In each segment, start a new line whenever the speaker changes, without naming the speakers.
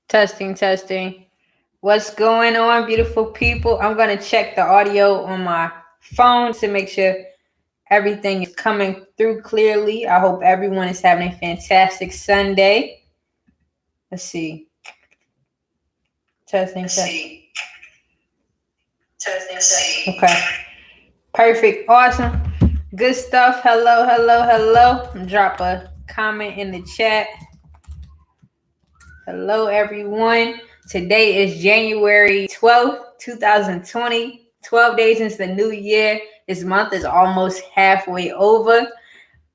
Testing, testing. What's going on, beautiful people? I'm going to check the audio on my phone to make sure everything is coming through clearly. I hope everyone is having a fantastic Sunday. Let's see. Testing, testing. Okay. Perfect. Awesome. Good stuff. Hello. Drop a comment in the chat. Hello, everyone. Today is January 12th, 2020. 12 days into the new year. This month is almost halfway over.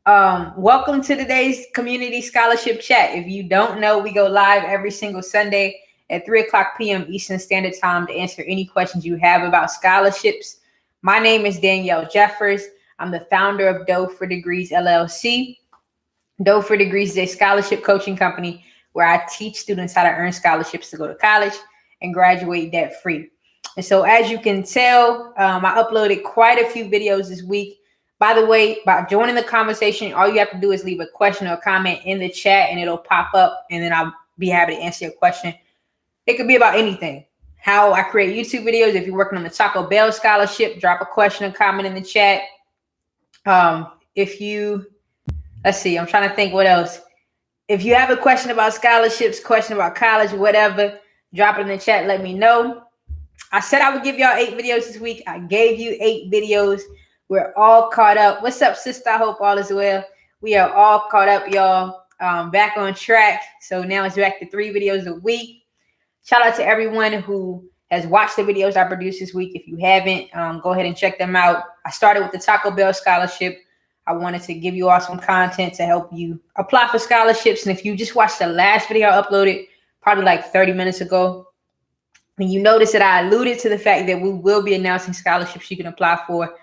Welcome to today's Community Scholarship Chat. If you don't know, we go live every single Sunday at 3 o'clock p.m. Eastern Standard Time to answer any questions you have about scholarships. My name is Danielle Jeffers. I'm the founder of Dough for Degrees, LLC. Dough for Degrees is a scholarship coaching company where I teach students how to earn scholarships to go to college and graduate debt-free. And so as you can tell, I uploaded quite a few videos this week. By the way, by joining the conversation, all you have to do is leave a question or a comment in the chat and it'll pop up and then I'll be happy to answer your question. It could be about anything. How I create YouTube videos. If you're working on the Taco Bell scholarship, drop a question or comment in the chat. Let's see, I'm trying to think what else. If you have a question about scholarships, question about college, whatever, drop it in the chat. Let me know. I said I would give y'all 8 videos this week. I gave you 8 videos. We're all caught up. What's up, sister? I hope all is well. We are all caught up, y'all. Back on track. So now it's back to 3 videos a week. Shout out to everyone who has watched the videos I produced this week. If you haven't, go ahead and check them out. I started with the Taco Bell scholarship. I wanted to give you all some content to help you apply for scholarships. And if you just watched the last video I uploaded, probably like 30 minutes ago, and you notice that I alluded to the fact that we will be announcing scholarships you can apply for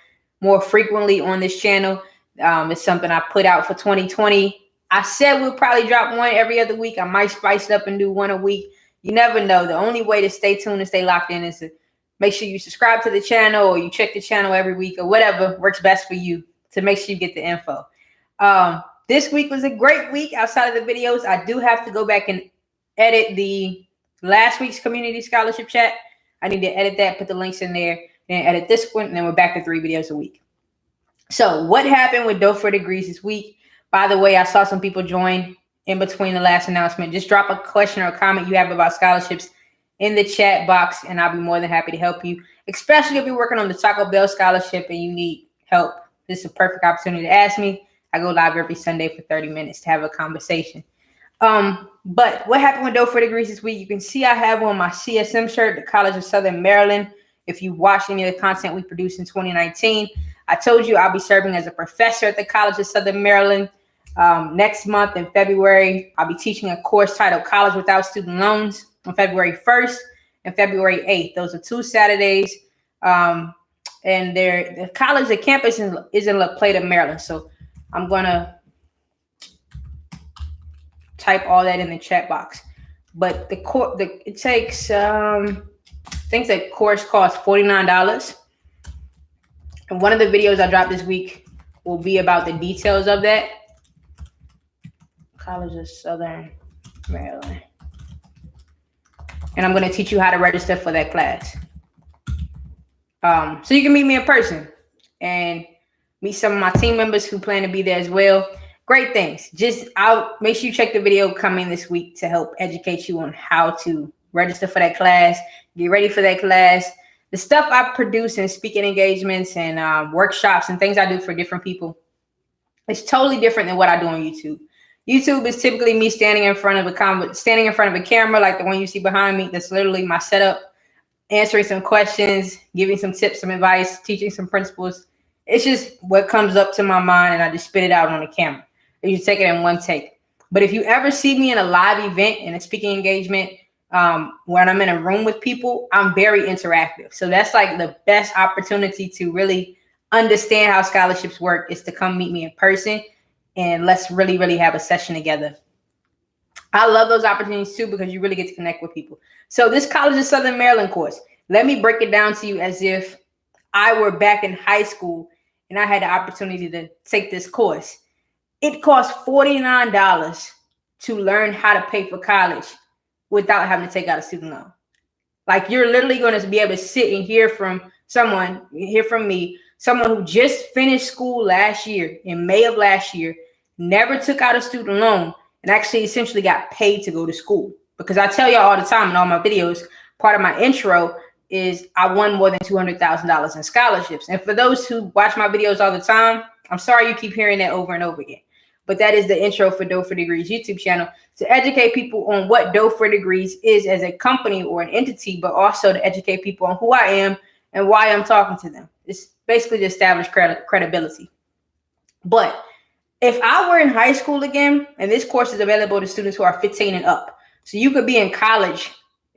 more frequently on this channel. It's something I put out for 2020. I said we'll probably drop one every other week. I might spice it up and do one a week. You never know. The only way to stay tuned and stay locked in is to make sure you subscribe to the channel or you check the channel every week or whatever works best for you to make sure you get the info. This week was a great week outside of the videos. I do have to go back and edit the last week's community scholarship chat. I need to edit that, put the links in there, then edit this one, and then we're back to 3 videos a week. So what happened with Dough for Degrees this week? By the way, I saw some people join in between the last announcement. Just drop a question or a comment you have about scholarships in the chat box, and I'll be more than happy to help you, especially if you're working on the Taco Bell scholarship and you need help. This is a perfect opportunity to ask me. I go live every Sunday for 30 minutes to have a conversation. But what happened with Dough for Degrees this week? You can see I have on my CSM shirt, the College of Southern Maryland. If you watched any of the content we produced in 2019, I told you I'll be serving as a professor at the College of Southern Maryland. Next month in February, I'll be teaching a course titled College Without Student Loans on February 1st and February 8th. Those are 2 Saturdays. And the college, the campus is in La Plata, Maryland. So I'm going to type all that in the chat box. But it takes, I think the course costs $49. And one of the videos I dropped this week will be about the details of that. College of Southern Maryland. And I'm going to teach you how to register for that class. So you can meet me in person and meet some of my team members who plan to be there as well. Great things. I'll make sure you check the video coming this week to help educate you on how to register for that class, get ready for that class. The stuff I produce in speaking engagements and workshops and things I do for different people, it's totally different than what I do on YouTube. YouTube is typically me standing in front of a camera like the one you see behind me. That's literally my setup. Answering some questions, giving some tips, some advice, teaching some principles. It's just what comes up to my mind and I just spit it out on the camera. You take it in one take. But if you ever see me in a live event, in a speaking engagement, when I'm in a room with people, I'm very interactive. So that's like the best opportunity to really understand how scholarships work is to come meet me in person and let's really, really have a session together. I love those opportunities too because you really get to connect with people. So this College of Southern Maryland course, let me break it down to you as if I were back in high school and I had the opportunity to take this course. It costs $49 to learn how to pay for college without having to take out a student loan. Like, you're literally going to be able to sit and hear from me, someone who just finished school last year, in May of last year, never took out a student loan, and actually essentially got paid to go to school. Because I tell y'all all the time in all my videos, part of my intro is I won more than $200,000 in scholarships. And for those who watch my videos all the time, I'm sorry you keep hearing that over and over again. But that is the intro for Dough for Degrees YouTube channel, to educate people on what Dough for Degrees is as a company or an entity, but also to educate people on who I am and why I'm talking to them. It's basically to establish credibility. But if I were in high school again, and this course is available to students who are 15 and up, so you could be in college,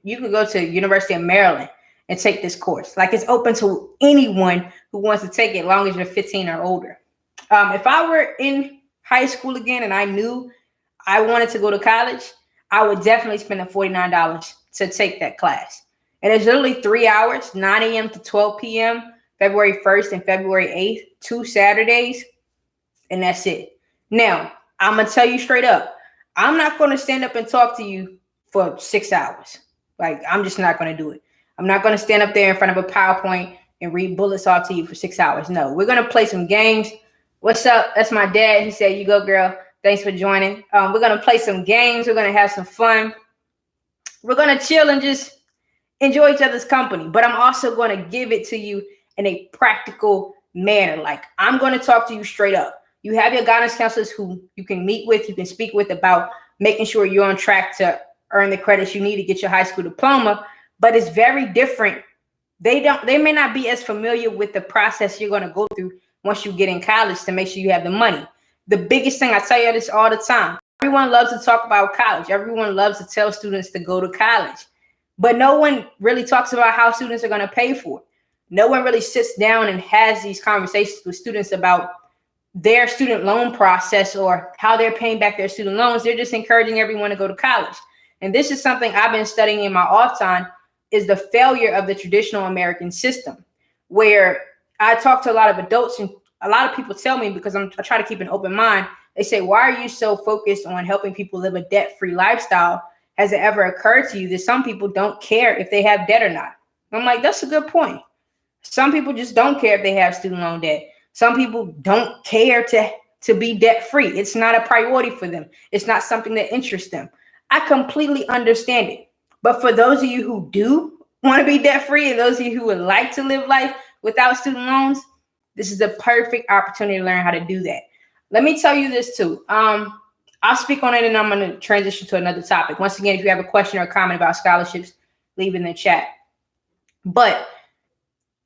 you could go to University of Maryland and take this course. Like, it's open to anyone who wants to take it, as long as you're 15 or older. If I were in high school again and I knew I wanted to go to college, I would definitely spend the $49 to take that class. And it's literally 3 hours, 9 a.m. to 12 p.m., February 1st and February 8th, 2 Saturdays, and that's it. Now, I'm going to tell you straight up, I'm not going to stand up and talk to you for 6 hours. Like, I'm just not going to do it. I'm not going to stand up there in front of a PowerPoint and read bullets off to you for 6 hours. No, we're going to play some games. What's up? That's my dad. He said, "You go, girl. Thanks for joining." We're going to play some games. We're going to have some fun. We're going to chill and just enjoy each other's company. But I'm also going to give it to you in a practical manner. Like, I'm going to talk to you straight up. You have your guidance counselors who you can meet with, you can speak with about making sure you're on track to earn the credits you need to get your high school diploma. But it's very different. They may not be as familiar with the process you're going to go through once you get in college to make sure you have the money. The biggest thing, I tell you this all the time, everyone loves to talk about college. Everyone loves to tell students to go to college. But no one really talks about how students are going to pay for it. No one really sits down and has these conversations with students about their student loan process or how they're paying back their student loans. They're just encouraging everyone to go to college. And this is something I've been studying in my off time, is the failure of the traditional American system, where I talk to a lot of adults, and a lot of people tell me, because I try to keep an open mind, they say, "Why are you so focused on helping people live a debt-free lifestyle? Has it ever occurred to you that some people don't care if they have debt or not?" I'm like, that's a good point. Some people just don't care if they have student loan debt. Some people don't care to be debt-free. It's not a priority for them. It's not something that interests them. I completely understand it. But for those of you who do want to be debt-free, and those of you who would like to live life without student loans, this is the perfect opportunity to learn how to do that. Let me tell you this too. I'll speak on it, and I'm going to transition to another topic. Once again, if you have a question or a comment about scholarships, leave it in the chat. But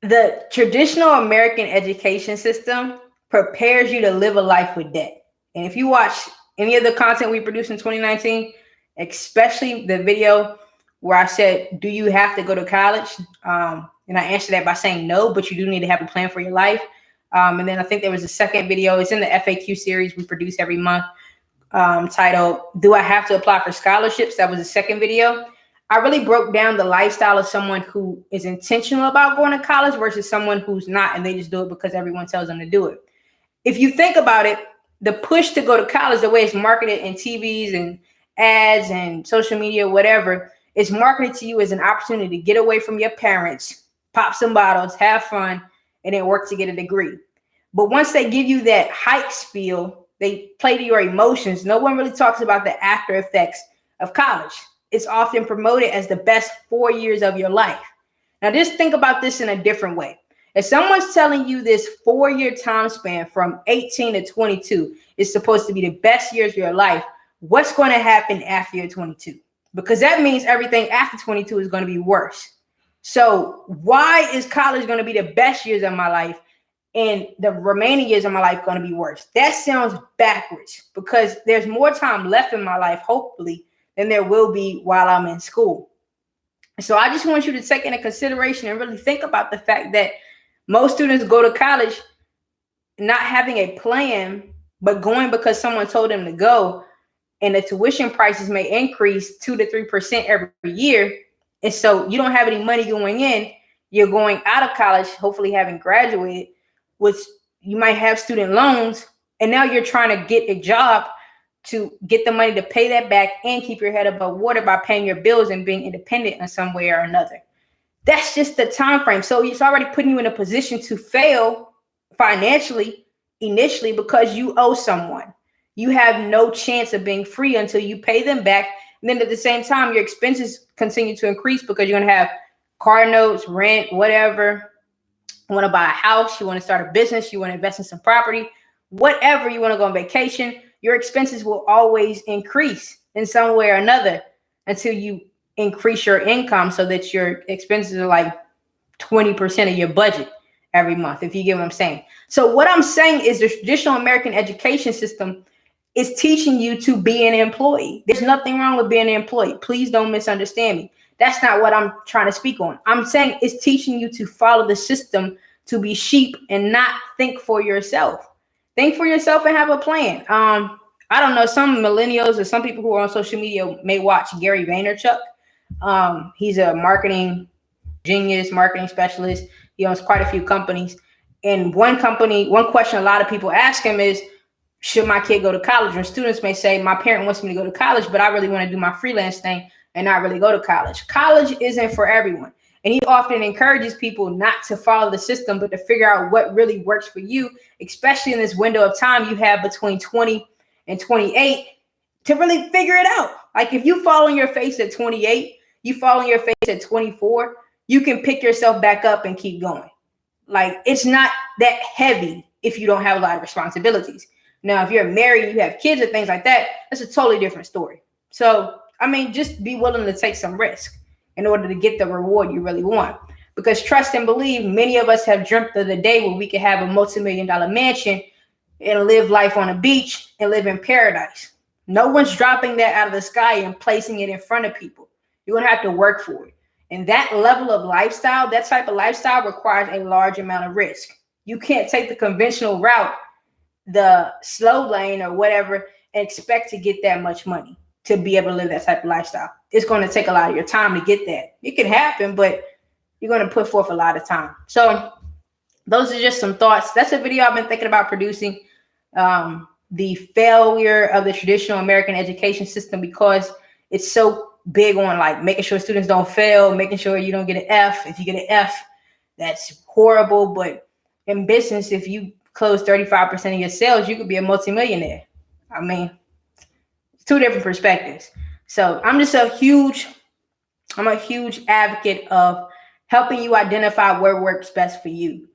the traditional American education system prepares you to live a life with debt. And if you watch any of the content we produced in 2019, especially the video where I said, "Do you have to go to college?" And I answered that by saying no, but you do need to have a plan for your life. And then I think there was a second video. It's in the FAQ series we produce every month, titled, "Do I have to apply for scholarships?" That was the second video. I really broke down the lifestyle of someone who is intentional about going to college versus someone who's not, and they just do it because everyone tells them to do it. If you think about it, the push to go to college, the way it's marketed in TVs and ads and social media, whatever, it's marketed to you as an opportunity to get away from your parents, pop some bottles, have fun, and then work to get a degree. But once they give you that hype spiel, they play to your emotions. No one really talks about the after effects of college. It's often promoted as the best 4 years of your life. Now, just think about this in a different way. If someone's telling you this 4-year time span from 18 to 22 is supposed to be the best years of your life, what's going to happen after you're 22? Because that means everything after 22 is going to be worse. So why is college going to be the best years of my life and the remaining years of my life going to be worse? That sounds backwards, because there's more time left in my life, hopefully, than there will be while I'm in school. So I just want you to take into consideration and really think about the fact that most students go to college not having a plan, but going because someone told them to go, and the tuition prices may increase 2 to 3% every year. And so you don't have any money going in. You're going out of college, hopefully having graduated, which you might have student loans, and now you're trying to get a job to get the money to pay that back and keep your head above water by paying your bills and being independent in some way or another. That's just the time frame. So it's already putting you in a position to fail financially initially because you owe someone. You have no chance of being free until you pay them back. And then at the same time, your expenses continue to increase because you're going to have car notes, rent, whatever. You want to buy a house, you want to start a business, you want to invest in some property, whatever, you want to go on vacation, your expenses will always increase in some way or another until you increase your income so that your expenses are like 20% of your budget every month, if you get what I'm saying. So what I'm saying is the traditional American education system is teaching you to be an employee. There's nothing wrong with being an employee. Please don't misunderstand me. That's not what I'm trying to speak on. I'm saying it's teaching you to follow the system, to be sheep and not think for yourself. Think for yourself and have a plan. I don't know, some millennials or some people who are on social media may watch Gary Vaynerchuk. He's a marketing genius, marketing specialist. He owns quite a few companies. And one question a lot of people ask him is, should my kid go to college? And students may say, my parent wants me to go to college, but I really want to do my freelance thing and not really go to college. College isn't for everyone. And he often encourages people not to follow the system, but to figure out what really works for you, especially in this window of time you have between 20 and 28 to really figure it out. Like if you fall on your face at 28, you fall on your face at 24, you can pick yourself back up and keep going. Like it's not that heavy if you don't have a lot of responsibilities. Now, if you're married, you have kids and things like that, that's a totally different story. So, I mean, just be willing to take some risk in order to get the reward you really want. Because trust and believe, many of us have dreamt of the day where we could have a multi-million-dollar mansion and live life on a beach and live in paradise. No one's dropping that out of the sky and placing it in front of people. You're going to have to work for it. And that level of lifestyle, that type of lifestyle requires a large amount of risk. You can't take the conventional route, the slow lane or whatever, and expect to get that much money to be able to live that type of lifestyle. It's going to take a lot of your time to get that. It can happen, but you're going to put forth a lot of time. So those are just some thoughts. That's a video I've been thinking about producing. The failure of the traditional American education system, because it's so big on like making sure students don't fail, making sure you don't get an F. If you get an F, that's horrible. But in business, if you close 35% of your sales, you could be a multimillionaire. I mean, it's two different perspectives. So I'm a huge advocate of helping you identify where works best for you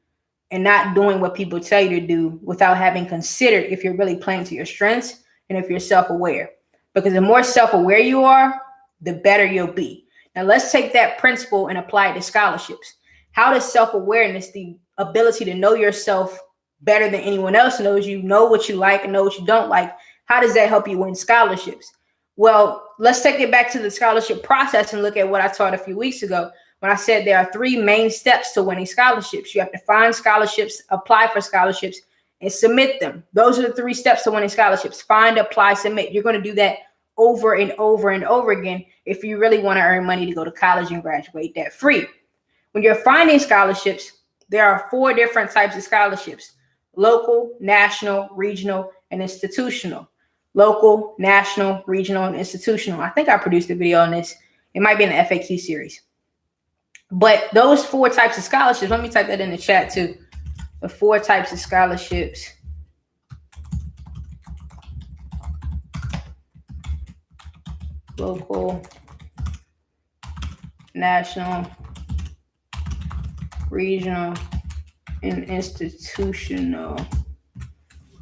and not doing what people tell you to do without having considered if you're really playing to your strengths and if you're self-aware. Because the more self-aware you are, the better you'll be. Now let's take that principle and apply it to scholarships. How does self-awareness, the ability to know yourself better than anyone else knows you, know what you like and know what you don't like, how does that help you win scholarships? Well, let's take it back to the scholarship process and look at what I taught a few weeks ago when I said there are three main steps to winning scholarships. You have to find scholarships, apply for scholarships, and submit them. Those are the three steps to winning scholarships. Find, apply, submit. You're going to do that over and over and over again if you really want to earn money to go to college and graduate debt free. When you're finding scholarships, there are 4 different types of scholarships: local, national, regional, and institutional. Local, national, regional, and institutional. I think I produced a video on this. It might be in the FAQ series. But those 4 types of scholarships, let me type that in the chat too. The 4 types of scholarships. Local, national, regional, and institutional.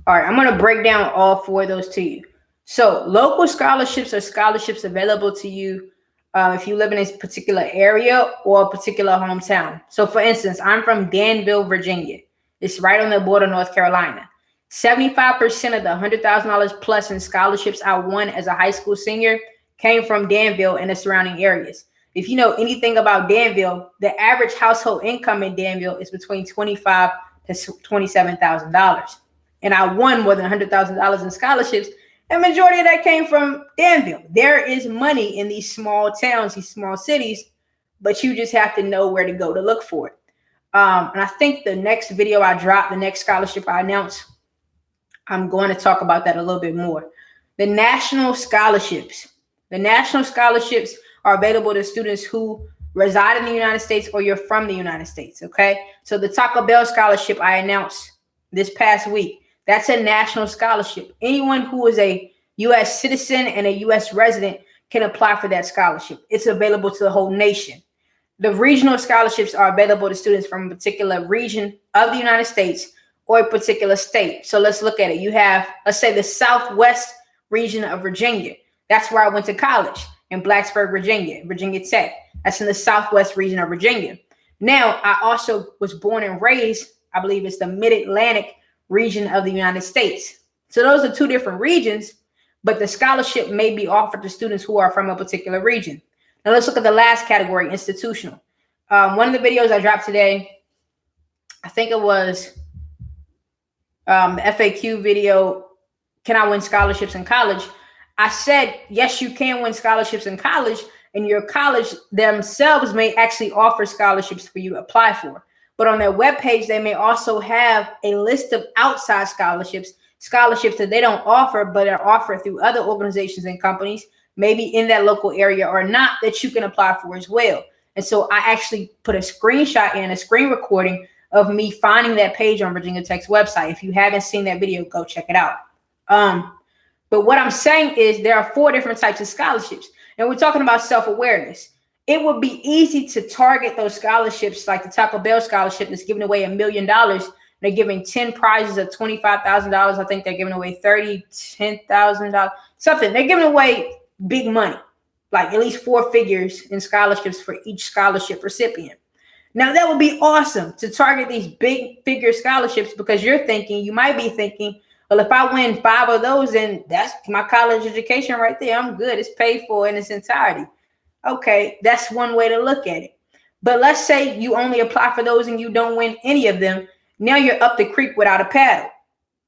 All right, I'm going to break down all 4 of those to you. So local scholarships are scholarships available to you if you live in a particular area or a particular hometown. So for instance, I'm from Danville, Virginia. It's right on the border of North Carolina. 75% of the $100,000 plus in scholarships I won as a high school senior came from Danville and the surrounding areas. If you know anything about Danville, the average household income in Danville is between $25,000 to $27,000. And I won more than $100,000 in scholarships. And majority of that came from Danville. There is money in these small towns, these small cities, but you just have to know where to go to look for it. And I think the next video I drop, the next scholarship I announce, I'm going to talk about that a little bit more. The national scholarships. The national scholarships are available to students who reside in the United States or you're from the United States, okay? So the Taco Bell scholarship I announced this past week, that's a national scholarship. Anyone who is a U.S. citizen and a U.S. resident can apply for that scholarship. It's available to the whole nation. The regional scholarships are available to students from a particular region of the United States or a particular state. So let's look at it. You have, let's say, the Southwest region of Virginia. That's where I went to college, in Blacksburg, Virginia, Virginia Tech. That's in the Southwest region of Virginia. Now, I also was born and raised, I believe it's the Mid-Atlantic region of the United States. So those are two different regions, but the scholarship may be offered to students who are from a particular region. Now let's look at the last category, institutional. One of the videos I dropped today, I think it was the FAQ video, can I win scholarships in college? I said, yes, you can win scholarships in college, and your college themselves may actually offer scholarships for you to apply for. But on their webpage, they may also have a list of outside scholarships that they don't offer, but are offered through other organizations and companies, maybe in that local area or not, that you can apply for as well. And so I actually put a screenshot in, a screen recording of me finding that page on Virginia Tech's website. If you haven't seen that video, go check it out. But what I'm saying is there are 4 different types of scholarships, and we're talking about self-awareness. It would be easy to target those scholarships, like the Taco Bell scholarship that's giving away $1 million. They're giving 10 prizes of $25,000. I think they're giving away $10,000, something. They're giving away big money, like at least 4 figures in scholarships for each scholarship recipient. Now, that would be awesome to target these big figure scholarships, because you might be thinking, well, if I win 5 of those, then that's my college education right there. I'm good. It's paid for in its entirety. Okay, that's one way to look at it. But let's say you only apply for those and you don't win any of them. Now you're up the creek without a paddle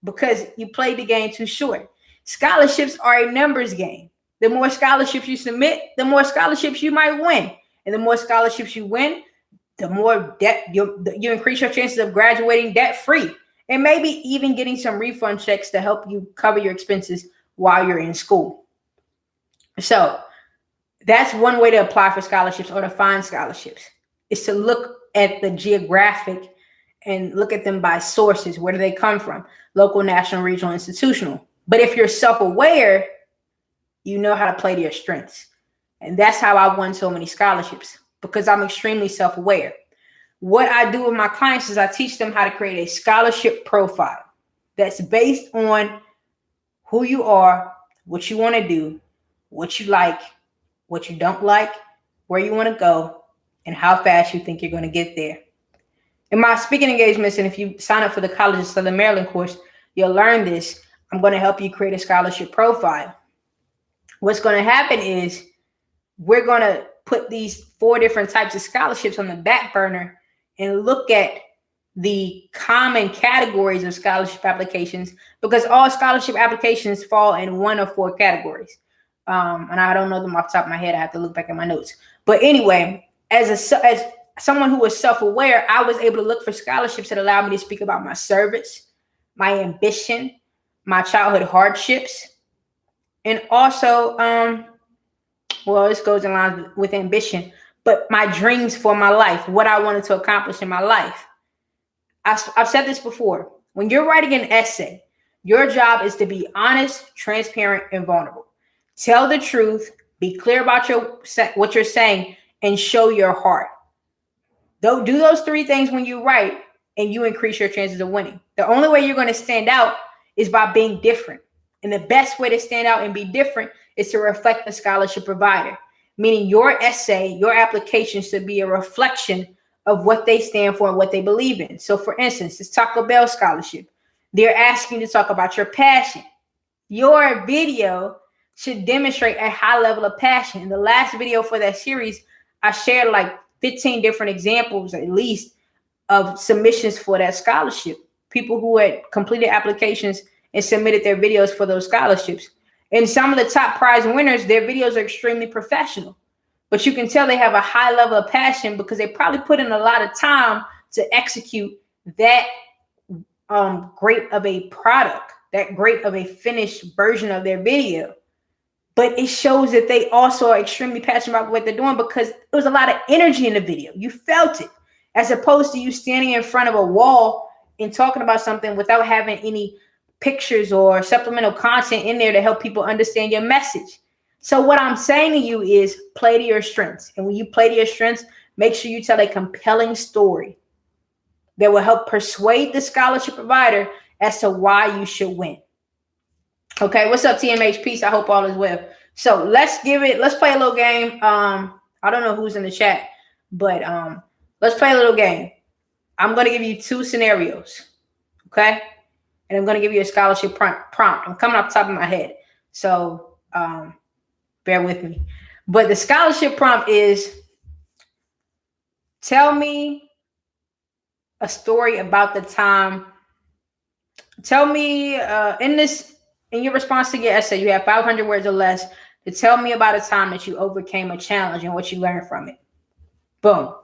because you played the game too short. Scholarships are a numbers game. The more scholarships you submit, the more scholarships you might win. And the more scholarships you win, the more debt you increase your chances of graduating debt-free, and maybe even getting some refund checks to help you cover your expenses while you're in school. So that's one way to apply for scholarships or to find scholarships, is to look at the geographic and look at them by sources. Where do they come from? Local, national, regional, institutional. But if you're self-aware, you know how to play to your strengths. And that's how I won so many scholarships, because I'm extremely self-aware. What I do with my clients is I teach them how to create a scholarship profile that's based on who you are, what you want to do, what you like, what you don't like, where you want to go, and how fast you think you're going to get there. In my speaking engagements, and if you sign up for the College of Southern Maryland course, you'll learn this. I'm going to help you create a scholarship profile. What's going to happen is we're going to put these 4 different types of scholarships on the back burner and look at the common categories of scholarship applications, because all scholarship applications fall in 1 of 4 categories. And I don't know them off the top of my head. I have to look back at my notes. But anyway, as someone who was self-aware, I was able to look for scholarships that allowed me to speak about my service, my ambition, my childhood hardships, and also, this goes in line with ambition, but my dreams for my life, what I wanted to accomplish in my life. I've said this before. When you're writing an essay, your job is to be honest, transparent, and vulnerable. Tell the truth, be clear about what you're saying, and show your heart. Don't do those 3 things when you write, and you increase your chances of winning. The only way you're going to stand out is by being different. And the best way to stand out and be different is to reflect the scholarship provider, meaning your essay, your application should be a reflection of what they stand for and what they believe in. So for instance, this Taco Bell scholarship, they're asking you to talk about your passion. Your video should demonstrate a high level of passion. In the last video for that series, I shared like 15 different examples, at least, of submissions for that scholarship. People who had completed applications and submitted their videos for those scholarships. And some of the top prize winners, their videos are extremely professional. But you can tell they have a high level of passion because they probably put in a lot of time to execute that great of a product, that great of a finished version of their video. But it shows that they also are extremely passionate about what they're doing, because there was a lot of energy in the video. You felt it, as opposed to you standing in front of a wall and talking about something without having any pictures or supplemental content in there to help people understand your message. So what I'm saying to you is play to your strengths. And when you play to your strengths, make sure you tell a compelling story that will help persuade the scholarship provider as to why you should win. Okay, what's up, TMH? Peace. I hope all is well. So let's play a little game. I don't know who's in the chat, but let's play a little game. I'm going to give you 2 scenarios, okay? And I'm going to give you a scholarship prompt. I'm coming off the top of my head, so bear with me. But the scholarship prompt is, tell me a story about the time. Tell me in your response to your essay, you have 500 words or less to tell me about a time that you overcame a challenge and what you learned from it. Boom.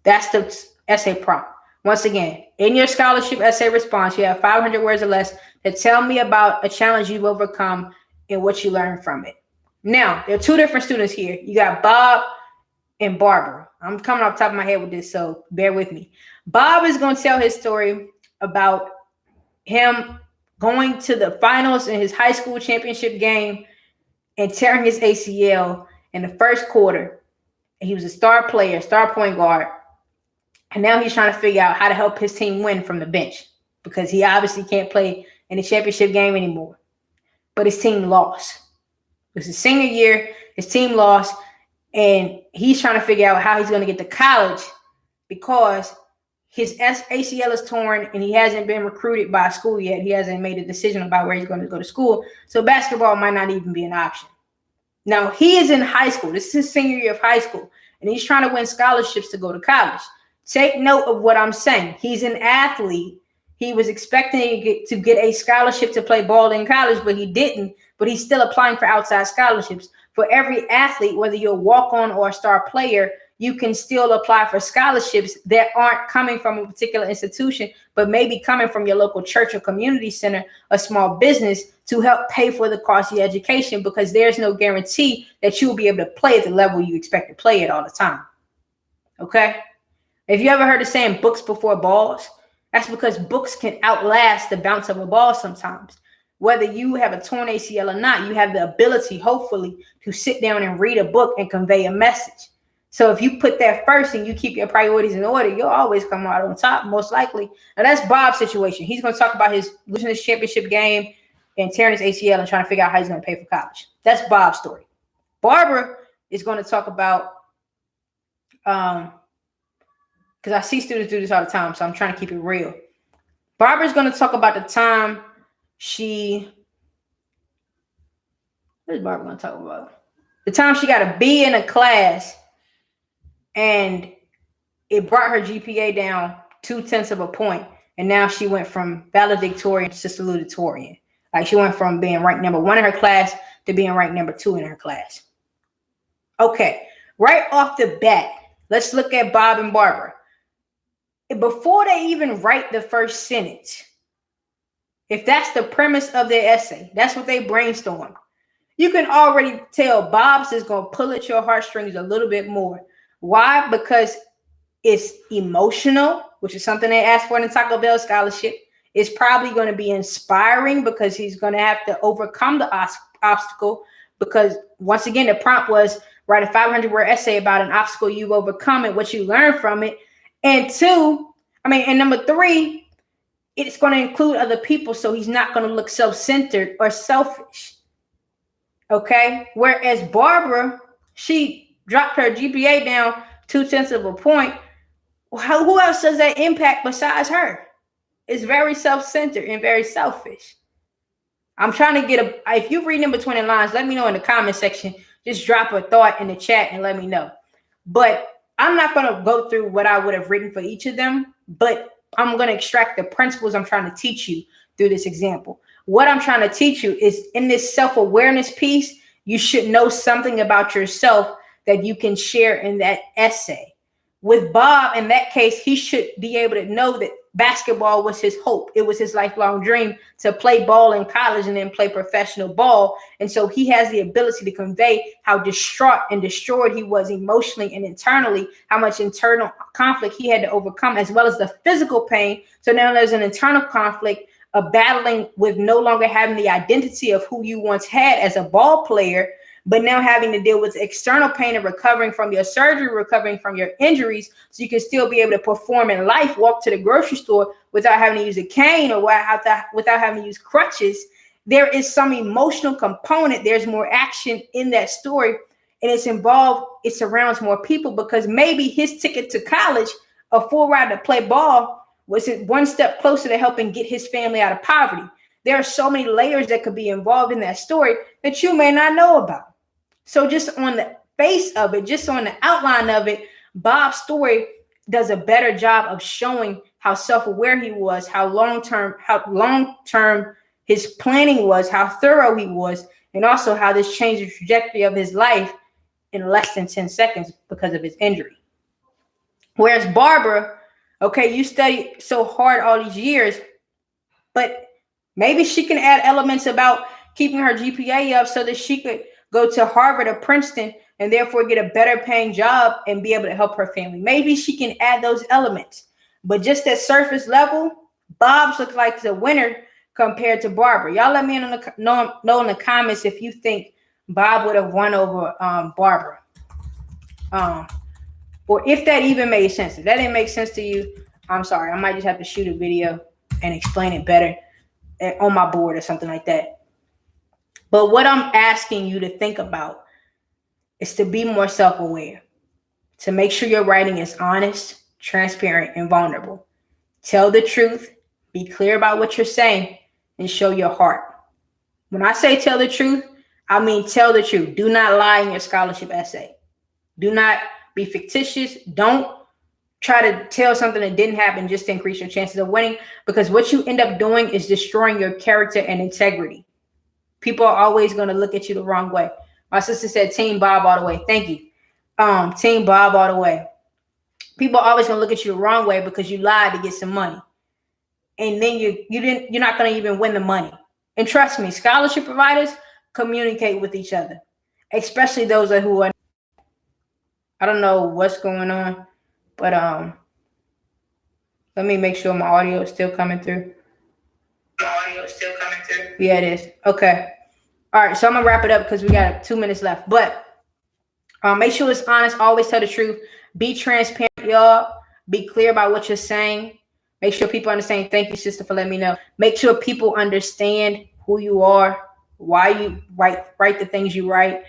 That's the essay prompt. Once again, in your scholarship essay response, you have 500 words or less to tell me about a challenge you've overcome and what you learned from it. Now, there are 2 different students here. You got Bob and Barbara. I'm coming off the top of my head with this, so bear with me. Bob is going to tell his story about him going to the finals in his high school championship game and tearing his ACL in the first quarter. And he was a star player, star point guard. And now he's trying to figure out how to help his team win from the bench, because he obviously can't play in the championship game anymore. But his team lost. It was his senior year. His team lost. And he's trying to figure out how he's going to get to college, because his ACL is torn and he hasn't been recruited by a school yet. He hasn't made a decision about where he's going to go to school. So basketball might not even be an option. Now, he is in high school. This is his senior year of high school, and he's trying to win scholarships to go to college. Take note of what I'm saying. He's an athlete. He was expecting to get a scholarship to play ball in college, but he didn't. But he's still applying for outside scholarships. For every athlete, whether you're a walk-on or a star player, you can still apply for scholarships that aren't coming from a particular institution, but maybe coming from your local church or community center, a small business, to help pay for the cost of your education, because there's no guarantee that you will be able to play at the level you expect to play at all the time. Okay? If you ever heard of saying books before balls, that's because books can outlast the bounce of a ball sometimes. Whether you have a torn ACL or not, you have the ability, hopefully, to sit down and read a book and convey a message. So if you put that first and you keep your priorities in order, you'll always come out on top, most likely. Now, that's Bob's situation. He's going to talk about his losing his championship game and tearing his ACL and trying to figure out how he's going to pay for college. That's Bob's story. Barbara is going to talk about, because I see students do this all the time, so I'm trying to keep it real. Barbara's going to talk about the time what is Barbara going to talk about? The time she got a B in a class, and it brought her GPA down 0.2 of a point. And now she went from valedictorian to salutatorian. Like, she went from being ranked number 1 in her class to being ranked number 2 in her class. Okay, right off the bat, let's look at Bob and Barbara. Before they even write the first sentence, if that's the premise of their essay, that's what they brainstorm, you can already tell Bob's is going to pull at your heartstrings a little bit more. Why? Because it's emotional, which is something they asked for in the Taco Bell scholarship. It's probably going to be inspiring, because he's going to have to overcome the obstacle. Because once again, the prompt was write a 500-word essay about an obstacle you've overcome and what you learned from it. And number 3, it's going to include other people, so he's not going to look self-centered or selfish. Okay? Whereas Barbara, she dropped her GPA down 0.2 of a point. Who else does that impact besides her? It's very self-centered and very selfish. I'm trying to get if you read in between the lines, let me know in the comment section. Just drop a thought in the chat and let me know. But I'm not going to go through what I would have written for each of them, but I'm going to extract the principles I'm trying to teach you through this example. What I'm trying to teach you is, in this self-awareness piece, you should know something about yourself that you can share in that essay. With Bob, in that case, he should be able to know that basketball was his hope. It was his lifelong dream to play ball in college and then play professional ball. And so he has the ability to convey how distraught and destroyed he was emotionally and internally, how much internal conflict he had to overcome, as well as the physical pain. So now there's an internal conflict of battling with no longer having the identity of who you once had as a ball player, but now having to deal with external pain and recovering from your surgery, recovering from your injuries, so you can still be able to perform in life, walk to the grocery store without having to use a cane or without having to use crutches. There is some emotional component. There's more action in that story, and it surrounds more people, because maybe his ticket to college, a full ride to play ball, was one step closer to helping get his family out of poverty. There are so many layers that could be involved in that story that you may not know about. So just on the face of it, just on the outline of it, Bob's story does a better job of showing how self-aware he was, how long-term his planning was, how thorough he was, and also how this changed the trajectory of his life in less than 10 seconds because of his injury. Whereas Barbara, okay, you studied so hard all these years, but maybe she can add elements about keeping her GPA up so that she could go to Harvard or Princeton and therefore get a better paying job and be able to help her family. Maybe she can add those elements. But just at surface level, Bob's looks like the winner compared to Barbara. Y'all let me know in the comments if you think Bob would have won over Barbara. Or if that even made sense. If that didn't make sense to you, I'm sorry. I might just have to shoot a video and explain it better on my board or something like that. But what I'm asking you to think about is to be more self-aware, to make sure your writing is honest, transparent, and vulnerable. Tell the truth, be clear about what you're saying, and show your heart. When I say tell the truth, I mean tell the truth. Do not lie in your scholarship essay. Do not be fictitious. Don't try to tell something that didn't happen just to increase your chances of winning, because what you end up doing is destroying your character and integrity. People are always going to look at you the wrong way. My sister said, Team Bob all the way. Thank you. Team Bob all the way. People are always going to look at you the wrong way because you lied to get some money. And then you're not going to even win the money. And trust me, scholarship providers communicate with each other, especially those who are, I don't know what's going on, but let me make sure my audio is still coming through. Yeah, it is. Okay. All right. So I'm going to wrap it up because we got 2 minutes left. But make sure it's honest. Always tell the truth. Be transparent, y'all. Be clear about what you're saying. Make sure people understand. Thank you, sister, for letting me know. Make sure people understand who you are, why you write the things you write.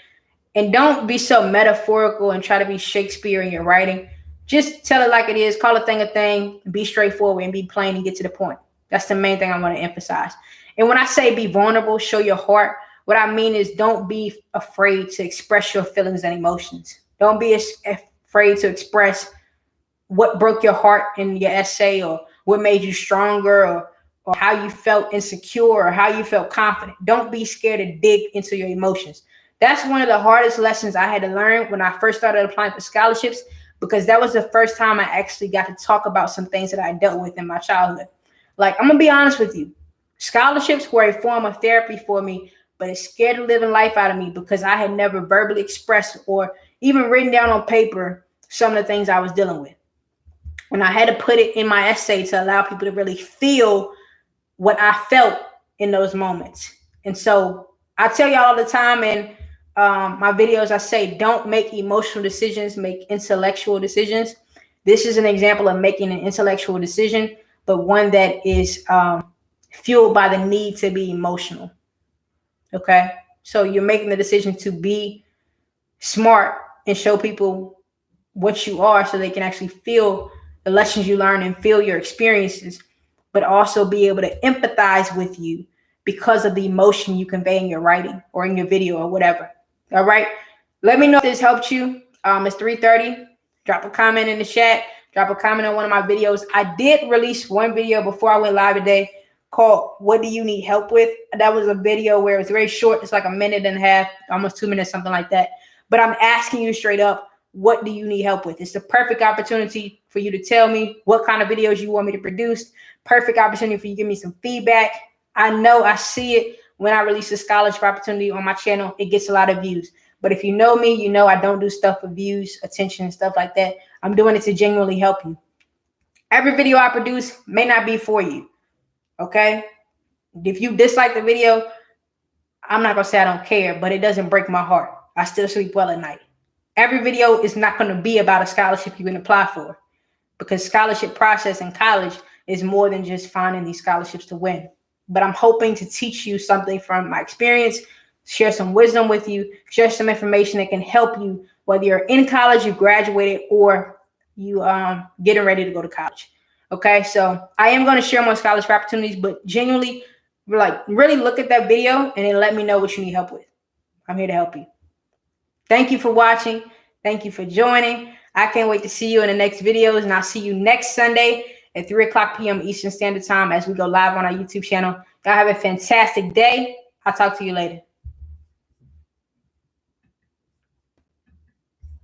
And don't be so metaphorical and try to be Shakespeare in your writing. Just tell it like it is. Call a thing, be straightforward and be plain and get to the point. That's the main thing I want to emphasize. And when I say be vulnerable, show your heart, what I mean is don't be afraid to express your feelings and emotions. Don't be afraid to express what broke your heart in your essay, or what made you stronger, or how you felt insecure, or how you felt confident. Don't be scared to dig into your emotions. That's one of the hardest lessons I had to learn when I first started applying for scholarships, because that was the first time I actually got to talk about some things that I dealt with in my childhood. Like, I'm going to be honest with you. Scholarships were a form of therapy for me, but it scared the living life out of me because I had never verbally expressed or even written down on paper some of the things I was dealing with. And I had to put it in my essay to allow people to really feel what I felt in those moments. And so I tell y'all all the time in my videos, I say, don't make emotional decisions, make intellectual decisions. This is an example of making an intellectual decision, but one that is fueled by the need to be emotional. Okay. So you're making the decision to be smart and show people what you are so they can actually feel the lessons you learn and feel your experiences, but also be able to empathize with you because of the emotion you convey in your writing or in your video or whatever. All right. Let me know if this helped you. It's 3:30. Drop a comment in the chat. Drop a comment on one of my videos. I did release one video before I went live today called What Do You Need Help With? That was a video where it's very short. It's like a minute and a half, almost 2 minutes, something like that. But I'm asking you straight up, what do you need help with? It's the perfect opportunity for you to tell me what kind of videos you want me to produce. Perfect opportunity for you to give me some feedback. I know I see it when I release a scholarship opportunity on my channel. It gets a lot of views. But if you know me, you know I don't do stuff for views, attention, and stuff like that. I'm doing it to genuinely help you. Every video I produce may not be for you, okay? If you dislike the video, I'm not going to say I don't care, but it doesn't break my heart. I still sleep well at night. Every video is not going to be about a scholarship you can apply for, because scholarship process in college is more than just finding these scholarships to win. But I'm hoping to teach you something from my experience, share some wisdom with you, share some information that can help you, whether you're in college, you graduated, or you getting ready to go to college. Okay, so I am going to share more scholarship opportunities, but genuinely, really look at that video and then let me know what you need help with. I'm here to help you. Thank you for watching. Thank you for joining. I can't wait to see you in the next videos, and I'll see you next Sunday at 3 o'clock p.m. Eastern Standard Time as we go live on our YouTube channel. Y'all have a fantastic day. I'll talk to you later.